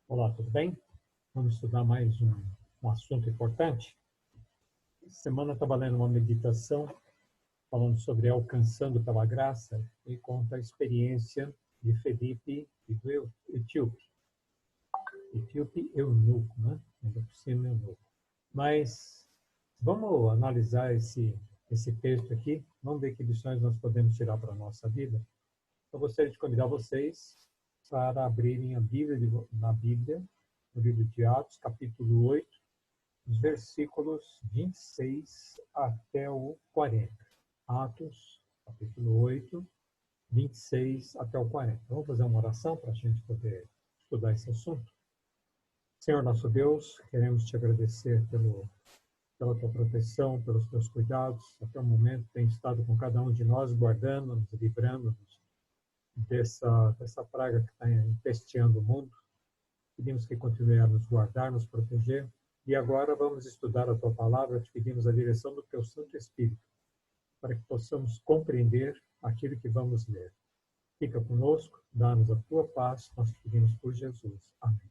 Olá, tudo bem? Vamos estudar mais um assunto importante. Essa semana eu estava lendo uma meditação falando sobre alcançando pela graça e conta a experiência de Felipe e do etíope. Etíope eunuco, né? Ainda por cima eunuco. Mas vamos analisar esse texto aqui, vamos ver que lições nós podemos tirar para a nossa vida. Eu gostaria de convidar vocês para abrirem a Bíblia, na Bíblia, no livro de Atos, capítulo 8, os versículos 26 até o 40. Atos, capítulo 8, 26 até o 40. Vamos fazer uma oração para a gente poder estudar esse assunto? Senhor nosso Deus, queremos te agradecer pela tua proteção, pelos teus cuidados. Até o momento tem estado com cada um de nós, guardando-nos, livrando-nos dessa praga que está empesteando o mundo. Pedimos que continue a nos guardar, nos proteger. E agora vamos estudar a tua palavra, te pedimos a direção do teu Santo Espírito, para que possamos compreender aquilo que vamos ler. Fica conosco, dá-nos a tua paz, nós te pedimos por Jesus. Amém.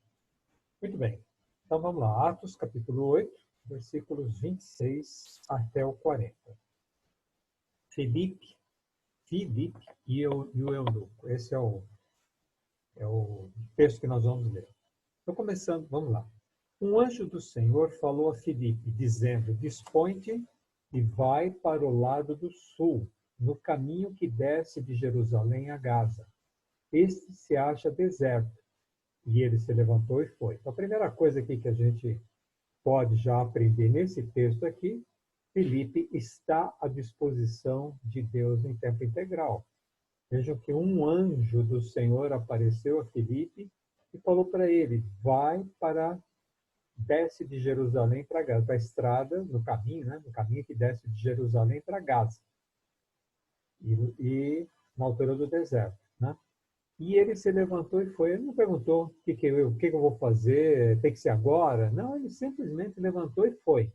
Muito bem, então vamos lá, Atos capítulo 8, versículos 26 até o 40. Filipe e o eunuco. Esse é o texto que nós vamos ler. Então, começando, vamos lá. Um anjo do Senhor falou a Filipe, dizendo: Dispõe-te e vai para o lado do sul, no caminho que desce de Jerusalém a Gaza. Este se acha deserto. E ele se levantou e foi. Então, a primeira coisa aqui que a gente pode já aprender nesse texto aqui, Filipe está à disposição de Deus em tempo integral. Vejam que um anjo do Senhor apareceu a Filipe e falou para ele: desce de Jerusalém para Gaza, para a estrada, no caminho, né? No caminho que desce de Jerusalém para Gaza, e na altura do deserto, né? E ele se levantou e foi. Ele não perguntou o que eu vou fazer, tem que ser agora. Não, ele simplesmente levantou e foi.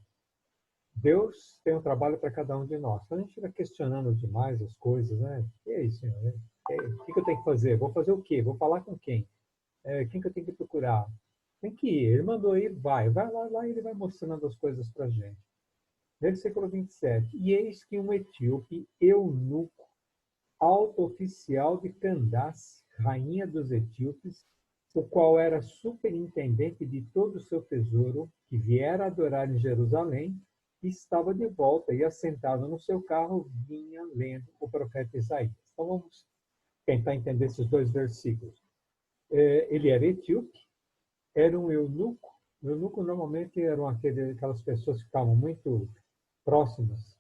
Deus tem um trabalho para cada um de nós. Quando a gente fica questionando demais as coisas, né? E aí, Senhor? O que eu tenho que fazer? Vou fazer o quê? Vou falar com quem? Quem que eu tenho que procurar? Tem que ir. Ele mandou ir, vai lá e ele vai mostrando as coisas para a gente. Versículo 27. E eis que um etíope, eunuco, alto oficial de Candace, rainha dos etíopes, o qual era superintendente de todo o seu tesouro, que viera adorar em Jerusalém, estava de volta e assentado no seu carro, vinha lendo o profeta Isaías. Então vamos tentar entender esses dois versículos. Ele era etíope, era um eunuco. O eunuco normalmente eram aquelas pessoas que ficavam muito próximas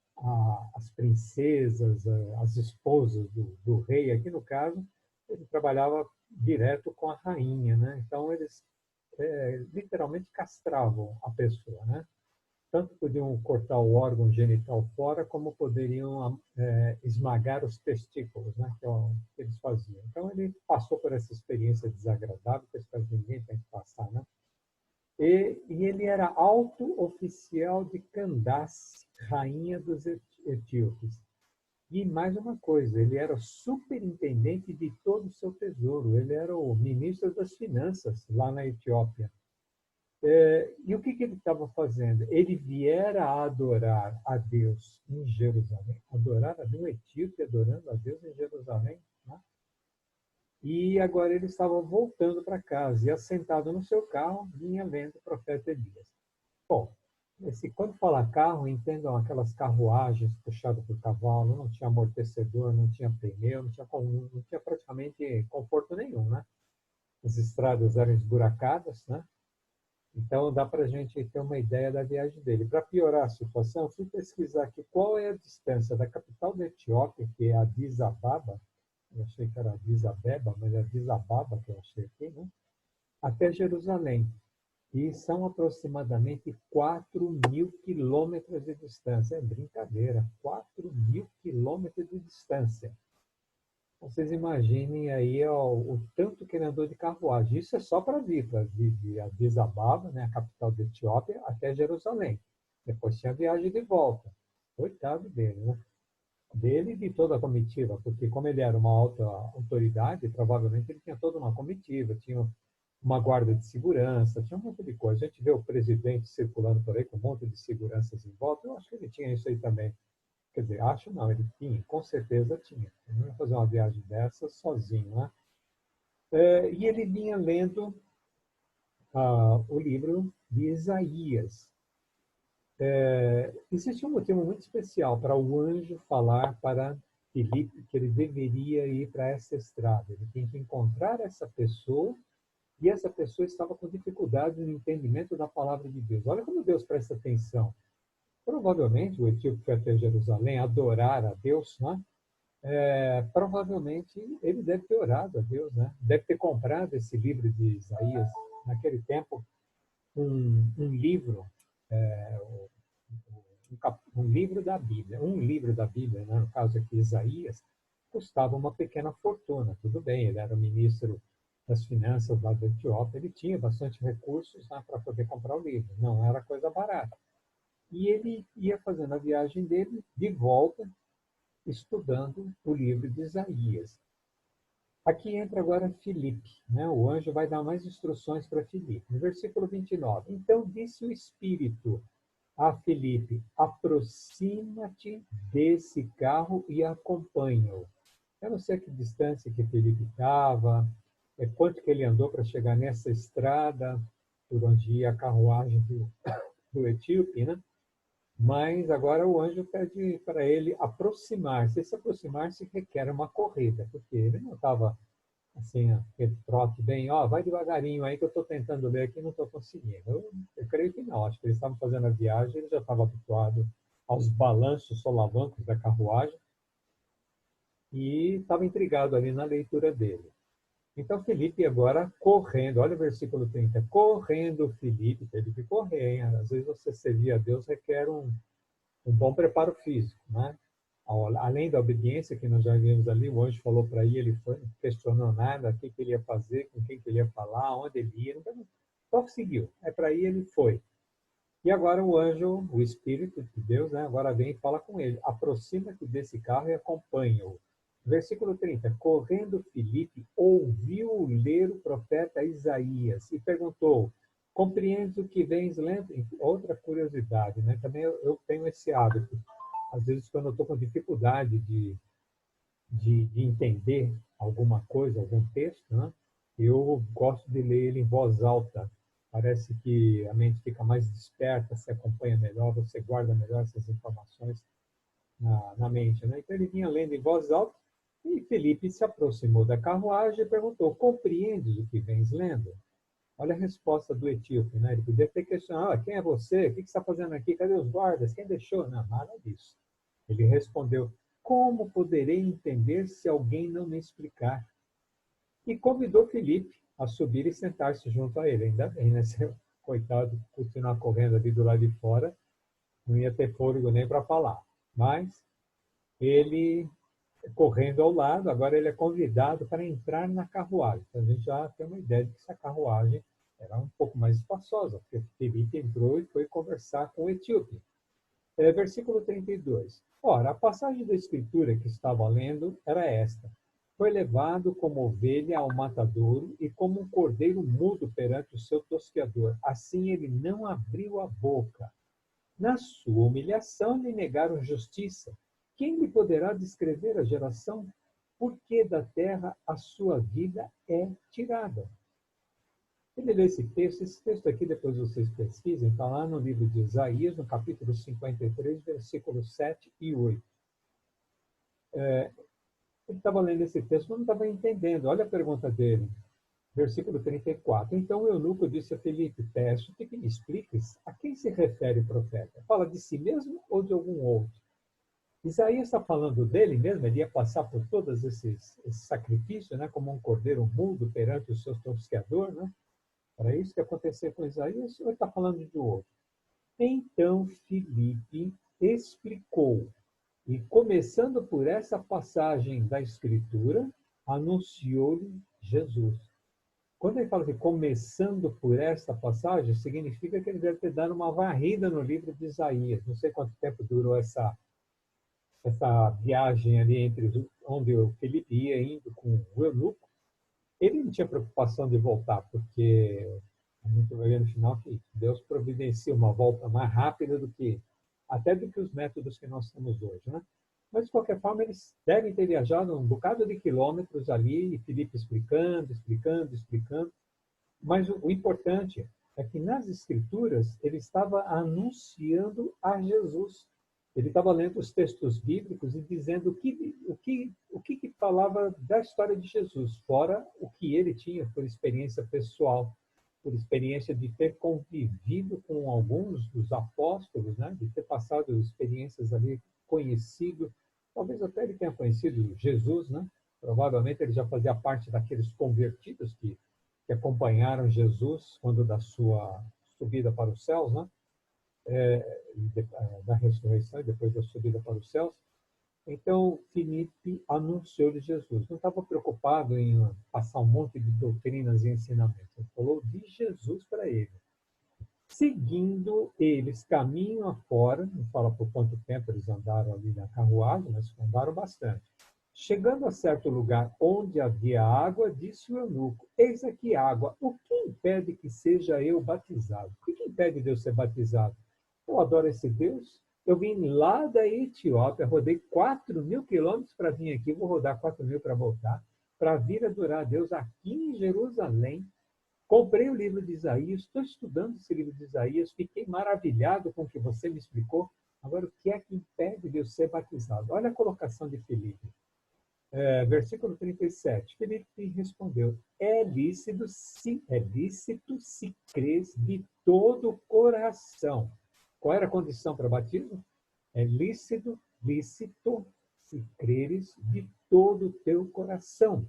às princesas, às esposas do rei. Aqui no caso, ele trabalhava direto com a rainha, né? Então eles literalmente castravam a pessoa, né? Tanto podiam cortar o órgão genital fora, como poderiam esmagar os testículos, né? Que é o que eles faziam. Então ele passou por essa experiência desagradável, que espero que ninguém tenha que passar, né? E ele era alto oficial de Candace, rainha dos etíopes. E mais uma coisa, ele era superintendente de todo o seu tesouro, ele era o ministro das finanças lá na Etiópia. E o que ele estava fazendo? Ele viera a adorar a Deus em Jerusalém, adorar a Deus, um etíope adorando a Deus em Jerusalém, né? E agora ele estava voltando para casa e, assentado no seu carro, vinha lendo o profeta Elias. Bom, quando fala carro, entendam aquelas carruagens puxadas por cavalo, não tinha amortecedor, não tinha pneu, não tinha praticamente conforto nenhum, né? As estradas eram esburacadas, né? Então dá para a gente ter uma ideia da viagem dele. Para piorar a situação, fui pesquisar aqui qual é a distância da capital da Etiópia, que é Addis Ababa. Eu achei que era Addis Abeba, mas é Addis Ababa que eu achei aqui, né? Até Jerusalém. E são aproximadamente 4.000 quilômetros de distância. É brincadeira, 4.000 quilômetros de distância. Vocês imaginem aí o tanto que ele andou de carruagem. Isso é só para vir, de Addis Ababa, né, a capital da Etiópia, até Jerusalém. Depois tinha a viagem de volta. Coitado dele, né? Dele e de toda a comitiva, porque como ele era uma alta autoridade, provavelmente ele tinha toda uma comitiva, tinha uma guarda de segurança, tinha um monte de coisa. A gente vê o presidente circulando por aí com um monte de seguranças em volta. Eu acho que ele tinha isso aí também. Quer dizer, acho não, ele tinha, com certeza tinha. Ele não ia fazer uma viagem dessa sozinho, né? E ele vinha lendo o livro de Isaías. Existe um motivo muito especial para o anjo falar para Filipe que ele deveria ir para essa estrada. Ele tem que encontrar essa pessoa e essa pessoa estava com dificuldade no entendimento da palavra de Deus. Olha como Deus presta atenção. Provavelmente o etíope foi até Jerusalém adorar a Deus, né? Provavelmente ele deve ter orado a Deus, né? Deve ter comprado esse livro de Isaías. Naquele tempo, um livro, um livro da Bíblia, né? No caso aqui Isaías, custava uma pequena fortuna. Tudo bem, ele era o ministro das finanças lá da Etiópia, ele tinha bastante recursos, né, para poder comprar o livro. Não era coisa barata. E ele ia fazendo a viagem dele de volta, estudando o livro de Isaías. Aqui entra agora Filipe, né? O anjo vai dar mais instruções para Filipe. No versículo 29, então disse o Espírito a Filipe, aproxima-te desse carro e acompanha-o. Eu não sei a que distância que Filipe estava, quanto que ele andou para chegar nessa estrada por onde ia a carruagem do etíope, né? Mas agora o anjo pede para ele aproximar-se. Esse aproximar-se requer uma corrida, porque ele não estava assim, aquele trote bem, vai devagarinho aí que eu estou tentando ler aqui e não estou conseguindo. Eu creio que não, acho que eles estavam fazendo a viagem, ele já estava habituado aos balanços solavancos da carruagem e estava intrigado ali na leitura dele. Então Felipe agora correndo, olha o versículo 30, correndo Felipe, teve que correr, hein? Às vezes você servir a Deus requer um bom preparo físico, né? Além da obediência que nós já vimos ali, o anjo falou para ele foi, não questionou nada, o que ele ia fazer, com quem que ele ia falar, onde ele ia, só seguiu. É para ir, ele foi. E agora o anjo, o Espírito de Deus, né, agora vem e fala com ele, aproxima-te desse carro e acompanha-o. Versículo 30, correndo Filipe, ouviu ler o profeta Isaías e perguntou, compreendes o que vens lendo? Outra curiosidade, né? Também eu tenho esse hábito. Às vezes, quando eu estou com dificuldade de entender alguma coisa, algum texto, né? Eu gosto de ler ele em voz alta. Parece que a mente fica mais desperta, se acompanha melhor, você guarda melhor essas informações na mente. Né? Então ele vinha lendo em voz alta e Felipe se aproximou da carruagem e perguntou, compreendes o que vens lendo? Olha a resposta do etíope, né? Ele podia ter questionado, quem é você? O que você está fazendo aqui? Cadê os guardas? Quem deixou? Não, nada disso. Ele respondeu, como poderei entender se alguém não me explicar? E convidou Felipe a subir e sentar-se junto a ele. Ainda bem, né? Se, coitado, continuar correndo ali do lado de fora, não ia ter fôlego nem para falar. Mas ele, correndo ao lado, agora ele é convidado para entrar na carruagem. Então a gente já tem uma ideia de que essa carruagem era um pouco mais espaçosa, porque Felipe entrou e foi conversar com o etíope. Versículo 32. Ora, a passagem da Escritura que estava lendo era esta. Foi levado como ovelha ao matadouro e como um cordeiro mudo perante o seu tosqueador. Assim ele não abriu a boca. Na sua humilhação lhe negaram justiça. Quem lhe poderá descrever a geração? Porque da terra a sua vida é tirada. Ele lê esse texto aqui, depois vocês pesquisem, está lá no livro de Isaías, no capítulo 53, versículos 7 e 8. Ele estava lendo esse texto, mas não estava entendendo. Olha a pergunta dele, versículo 34. Então o eunuco disse a Filipe, peço-te que me expliques a quem se refere o profeta. Fala de si mesmo ou de algum outro? Isaías está falando dele mesmo, ele ia passar por todos esses sacrifícios, né, como um cordeiro mudo perante o seu tosqueador, né? Era isso que aconteceu com Isaías, ou ele está falando de outro? Então Filipe explicou, e começando por essa passagem da Escritura, anunciou-lhe Jesus. Quando ele fala que começando por esta passagem, significa que ele deve ter dado uma varrida no livro de Isaías. Não sei quanto tempo durou essa viagem ali entre onde o Felipe ia indo com o eunuco, Ele não tinha preocupação de voltar, porque a gente vai ver no final que Deus providencia uma volta mais rápida do que até do que os métodos que nós temos hoje, né? Mas, de qualquer forma, eles devem ter viajado um bocado de quilômetros ali, e Filipe explicando, explicando, explicando. Mas o importante é que nas Escrituras ele estava anunciando a Jesus. Ele estava lendo os textos bíblicos e dizendo o que falava da história de Jesus, fora o que ele tinha por experiência pessoal, por experiência de ter convivido com alguns dos apóstolos, né? De ter passado experiências ali, conhecido, talvez até ele tenha conhecido Jesus, né? Provavelmente ele já fazia parte daqueles convertidos que acompanharam Jesus quando da sua subida para os céus, né? Da ressurreição e depois da subida para os céus. Então, Filipe anunciou-lhe Jesus. Não estava preocupado em passar um monte de doutrinas e ensinamentos. Ele falou de Jesus para ele. Seguindo eles caminho afora, não fala por quanto tempo eles andaram ali na carruagem, mas andaram bastante. Chegando a certo lugar onde havia água, disse o eunuco: eis aqui água, o que impede que seja eu batizado? O que impede de eu ser batizado? Eu adoro esse Deus. Eu vim lá da Etiópia, rodei 4.000 quilômetros para vir aqui, vou rodar 4.000 para voltar, para vir adorar a Deus aqui em Jerusalém. Comprei o livro de Isaías, estou estudando esse livro de Isaías, fiquei maravilhado com o que você me explicou. Agora, o que é que impede de eu ser batizado? Olha a colocação de Filipe. Versículo 37. Filipe respondeu: é lícito se crês de todo o coração. Qual era a condição para batismo? É lícito se creres de todo o teu coração.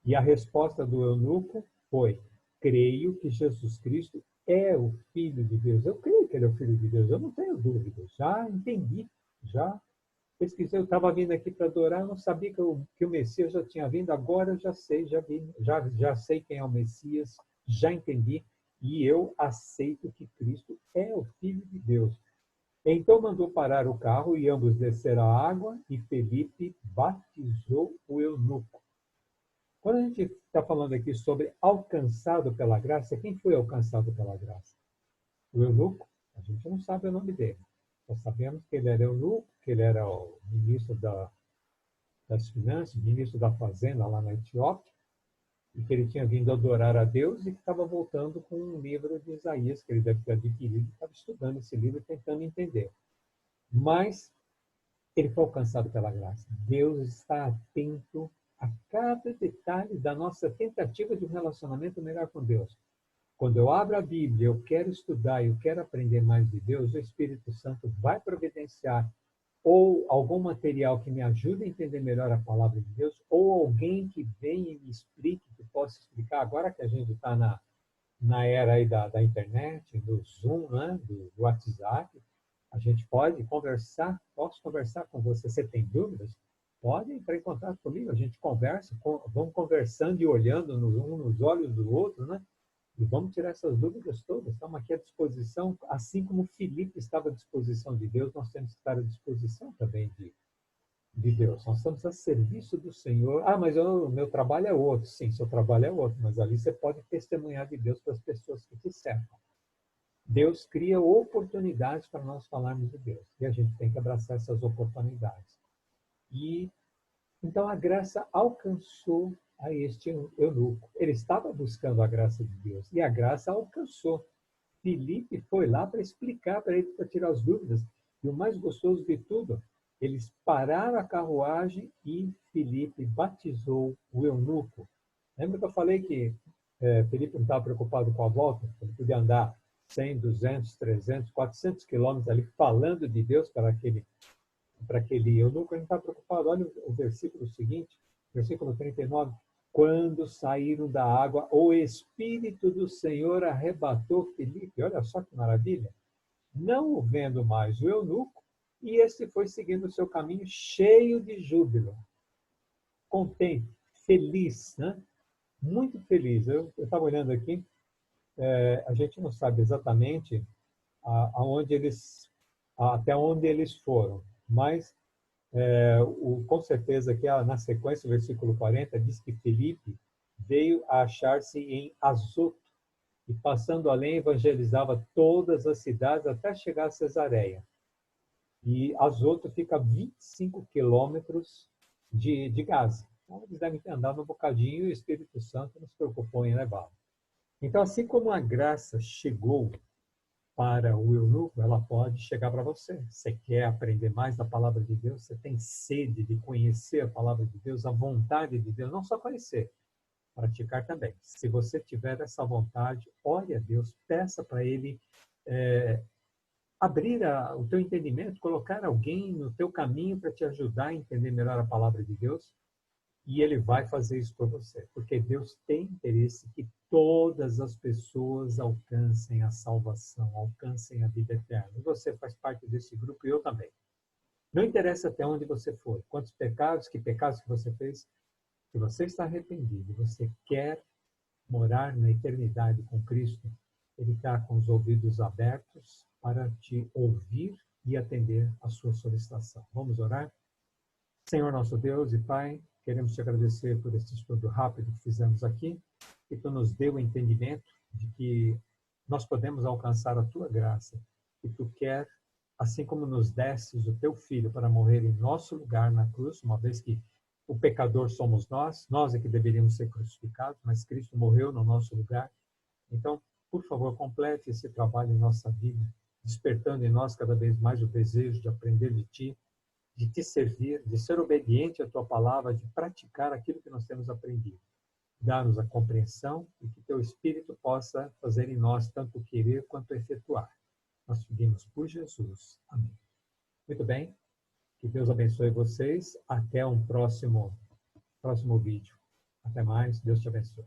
E a resposta do eunuco foi: creio que Jesus Cristo é o Filho de Deus. Eu creio que ele é o Filho de Deus, eu não tenho dúvidas. Já entendi, já pesquisei, eu estava vindo aqui para adorar, eu não sabia que o Messias já tinha vindo, agora eu já sei, já sei quem é o Messias, já entendi, e eu aceito que Cristo é o Filho de Deus. Então mandou parar o carro e ambos desceram à água e Felipe batizou o eunuco. Quando a gente está falando aqui sobre alcançado pela graça, quem foi alcançado pela graça? O eunuco? A gente não sabe o nome dele. Só sabemos que ele era eunuco, que ele era o ministro das Finanças, ministro da Fazenda lá na Etiópia, e que ele tinha vindo adorar a Deus e que estava voltando com um livro de Isaías, que ele deve ter adquirido, e estava estudando esse livro, tentando entender. Mas ele foi alcançado pela graça. Deus está atento a cada detalhe da nossa tentativa de um relacionamento melhor com Deus. Quando eu abro a Bíblia, eu quero estudar, eu quero aprender mais de Deus, o Espírito Santo vai providenciar ou algum material que me ajude a entender melhor a palavra de Deus, ou alguém que venha e me explique, que possa explicar. Agora que a gente está na era aí da internet, do Zoom, né, do WhatsApp, a gente pode conversar, posso conversar com você. Você tem dúvidas? Pode entrar em contato comigo, a gente conversa, vamos conversando e olhando um nos olhos do outro, né? E vamos tirar essas dúvidas todas. Estamos aqui à disposição, assim como Filipe estava à disposição de Deus, nós temos que estar à disposição também de Deus. Nós estamos a serviço do Senhor. Ah, mas o meu trabalho é outro. Sim, seu trabalho é outro, mas ali você pode testemunhar de Deus para as pessoas que te cercam. Deus cria oportunidades para nós falarmos de Deus. E a gente tem que abraçar essas oportunidades. E então a graça alcançou a este eunuco. Ele estava buscando a graça de Deus e a graça alcançou. Filipe foi lá para explicar para ele, para tirar as dúvidas. E o mais gostoso de tudo, eles pararam a carruagem e Filipe batizou o eunuco. Lembra que eu falei que Filipe não estava preocupado com a volta? Ele podia andar 100, 200, 300, 400 quilômetros ali falando de Deus para aquele eunuco. Ele não está preocupado. Olha o versículo seguinte, versículo 39. Quando saíram da água, o Espírito do Senhor arrebatou Filipe. Olha só que maravilha. Não o vendo mais o eunuco, e este foi seguindo o seu caminho cheio de júbilo, contente, feliz, né? Muito feliz. Eu estava olhando aqui, a gente não sabe exatamente até onde eles foram, mas com certeza que na sequência, o versículo 40 diz que Filipe veio a achar-se em Azoto, e passando além evangelizava todas as cidades até chegar a Cesareia. E Azoto fica a 25 quilômetros de Gaza. Então, eles devem ter andado um bocadinho e o Espírito Santo não se preocupou em levá-lo. Então, assim como a graça chegou para o eunuco, ela pode chegar para você. Você quer aprender mais da palavra de Deus? Você tem sede de conhecer a palavra de Deus, a vontade de Deus? Não só conhecer, praticar também. Se você tiver essa vontade, ore a Deus, peça para Ele abrir o teu entendimento, colocar alguém no teu caminho para te ajudar a entender melhor a palavra de Deus, e Ele vai fazer isso por você, porque Deus tem interesse que todas as pessoas alcancem a salvação, alcancem a vida eterna. E você faz parte desse grupo e eu também. Não interessa até onde você foi, quantos pecados que você fez, se você está arrependido, você quer morar na eternidade com Cristo, Ele está com os ouvidos abertos para te ouvir e atender a sua solicitação. Vamos orar? Senhor nosso Deus e Pai, queremos te agradecer por este estudo rápido que fizemos aqui, que tu nos deu o entendimento de que nós podemos alcançar a tua graça, que tu quer, assim como nos destes o teu Filho para morrer em nosso lugar na cruz, uma vez que o pecador somos nós é que deveríamos ser crucificados, mas Cristo morreu no nosso lugar. Então, por favor, complete esse trabalho em nossa vida, despertando em nós cada vez mais o desejo de aprender de Ti, de Te servir, de ser obediente à Tua palavra, de praticar aquilo que nós temos aprendido. Dá-nos a compreensão e que Teu Espírito possa fazer em nós tanto querer quanto efetuar. Nós pedimos por Jesus. Amém. Muito bem. Que Deus abençoe vocês. Até um próximo vídeo. Até mais. Deus te abençoe.